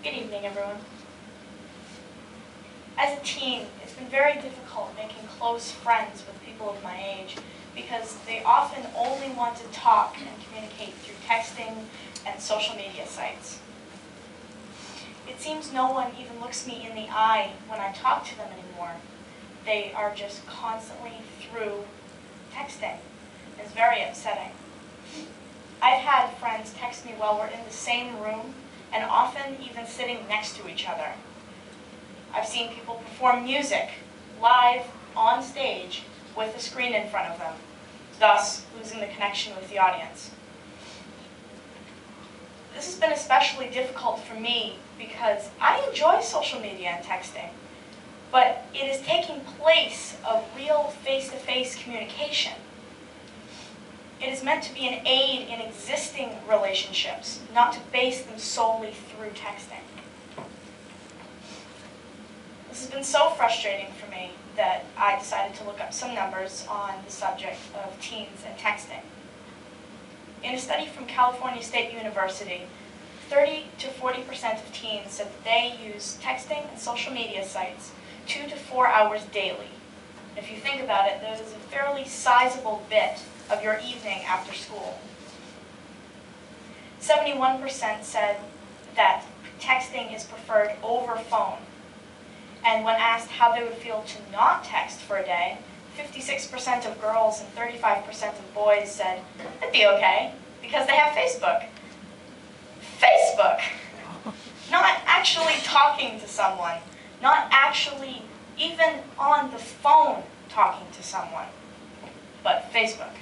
Good evening, everyone. As a teen, it's been very difficult making close friends with people of my age because they often only want to talk and communicate through texting and social media sites. It seems no one even looks me in the eye when I talk to them anymore. They are just constantly through texting. It's very upsetting. I've had friends text me while we're in the same room and often even sitting next to each other. I've seen people perform music live on stage with a screen in front of them, thus losing the connection with the audience. This has been especially difficult for me because I enjoy social media and texting, but it is taking place of real face-to-face communication. It is meant to be an aid in existing relationships, not to base them solely through texting. This has been so frustrating for me that I decided to look up some numbers on the subject of teens and texting. In a study from California State University, 30 to 40% of teens said that they use texting and social media sites 2 to 4 hours daily. If you think about it, that is a fairly sizable bit of your evening after school. 71% said that texting is preferred over phone. And when asked how they would feel to not text for a day, 56% of girls and 35% of boys said it'd be okay because they have Facebook. Facebook! Not actually talking to someone, not actually even on the phone talking to someone, but Facebook.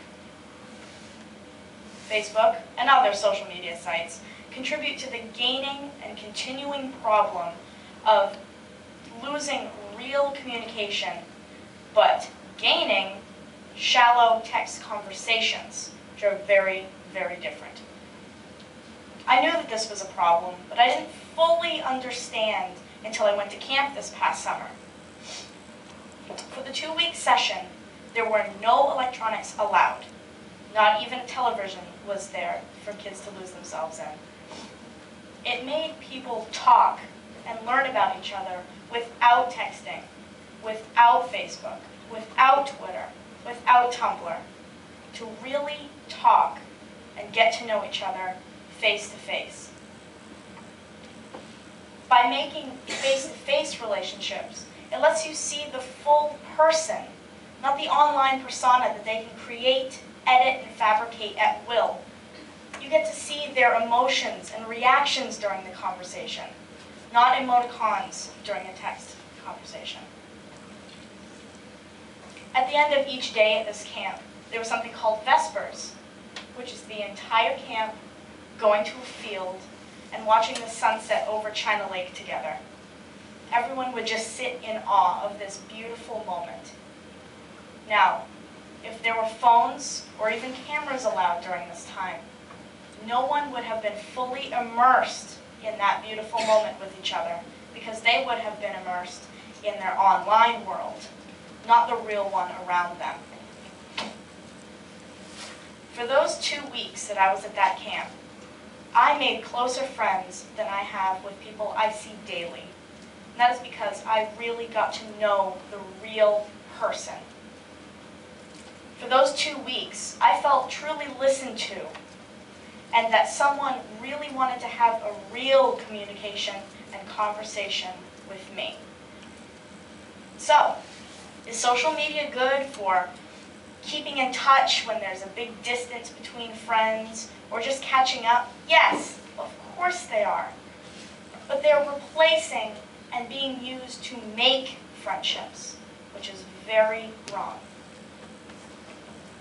Facebook and other social media sites contribute to the gaining and continuing problem of losing real communication, but gaining shallow text conversations, which are very, very different. I knew that this was a problem, but I didn't fully understand until I went to camp this past summer. For the 2-week session, there were no electronics allowed. Not even a television was there for kids to lose themselves in. It made people talk and learn about each other without texting, without Facebook, without Twitter, without Tumblr, to really talk and get to know each other face to face. By making face-to-face relationships, it lets you see the full person, not the online persona that they can create, edit, and fabricate at will. You get to see their emotions and reactions during the conversation, not emoticons during a text conversation. At the end of each day at this camp, there was something called Vespers, which is the entire camp going to a field and watching the sunset over China Lake together. Everyone would just sit in awe of this beautiful moment. Now, if there were phones or even cameras allowed during this time, no one would have been fully immersed in that beautiful moment with each other because they would have been immersed in their online world, not the real one around them. For those 2 weeks that I was at that camp, I made closer friends than I have with people I see daily. And that is because I really got to know the real person. For those 2 weeks, I felt truly listened to, and that someone really wanted to have a real communication and conversation with me. So, is social media good for keeping in touch when there's a big distance between friends, or just catching up? Yes, of course they are. But they're replacing and being used to make friendships, which is very wrong.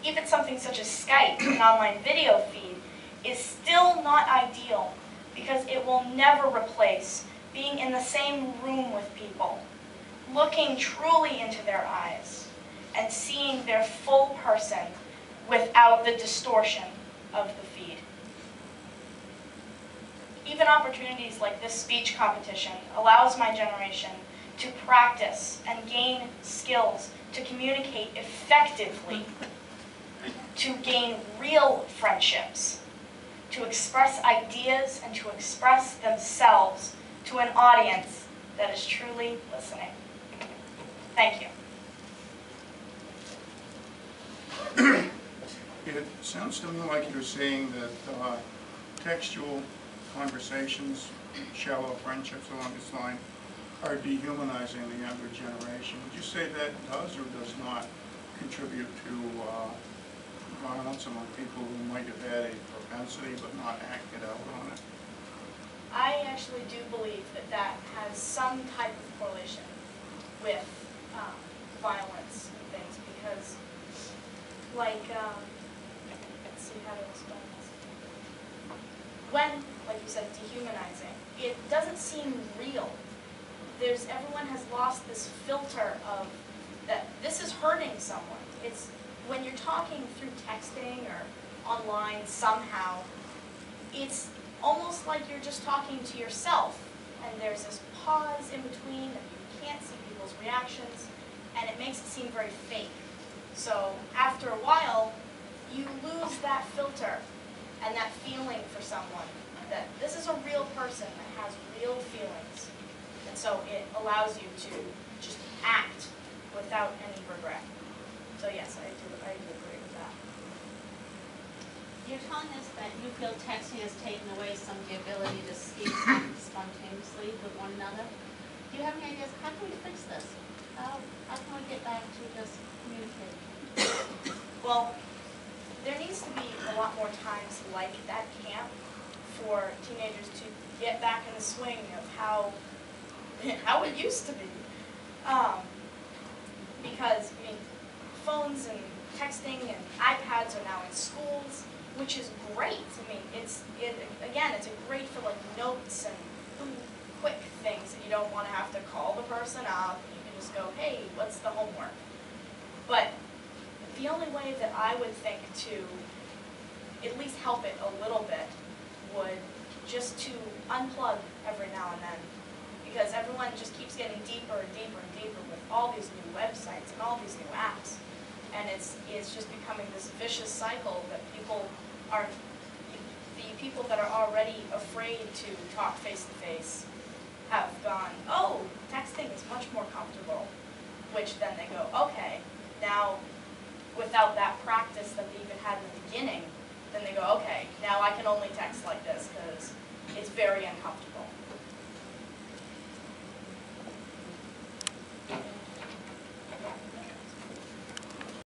Even something such as Skype, an online video feed, is still not ideal because it will never replace being in the same room with people, looking truly into their eyes, and seeing their full person without the distortion of the feed. Even opportunities like this speech competition allows my generation to practice and gain skills to communicate effectively, to gain real friendships, to express ideas and to express themselves to an audience that is truly listening. Thank you. It sounds to me like you're saying that textual conversations, shallow friendships along this line, are dehumanizing the younger generation. Would you say that does or does not contribute to violence among people who might have had a propensity but not acted out on it? I actually do believe that that has some type of correlation with violence and things, because, like, let's see how to explain this. When, like you said, dehumanizing, it doesn't seem real. Everyone has lost this filter of that this is hurting someone. It's when you're talking through texting or online somehow, it's almost like you're just talking to yourself, and there's this pause in between, and you can't see people's reactions, and it makes it seem very fake. So after a while, you lose that filter and that feeling for someone, that this is a real person that has real feelings. And so it allows you to just act without any regret. So yes, I do agree with that. You're telling us that you feel texting has taken away some of the ability to speak spontaneously with one another. Do you have any ideas? How can we fix this? How can we get back to just communicating? Well, there needs to be a lot more times like that camp for teenagers to get back in the swing of how it used to be. Because, I mean, phones and texting and iPads are now in schools, which is great. I mean, it's great for like notes and quick things that you don't want to have to call the person up. You can just go, hey, what's the homework? But the only way that I would think to at least help it a little bit would just to unplug every now and then. Because everyone just keeps getting deeper and deeper and deeper with all these new websites and all these new apps. And it's just becoming this vicious cycle that the people that are already afraid to talk face-to-face have gone, oh, texting is much more comfortable. Which then they go, okay, now without that practice that they even had in the beginning, then they go, okay, now I can only text like this because it's very uncomfortable.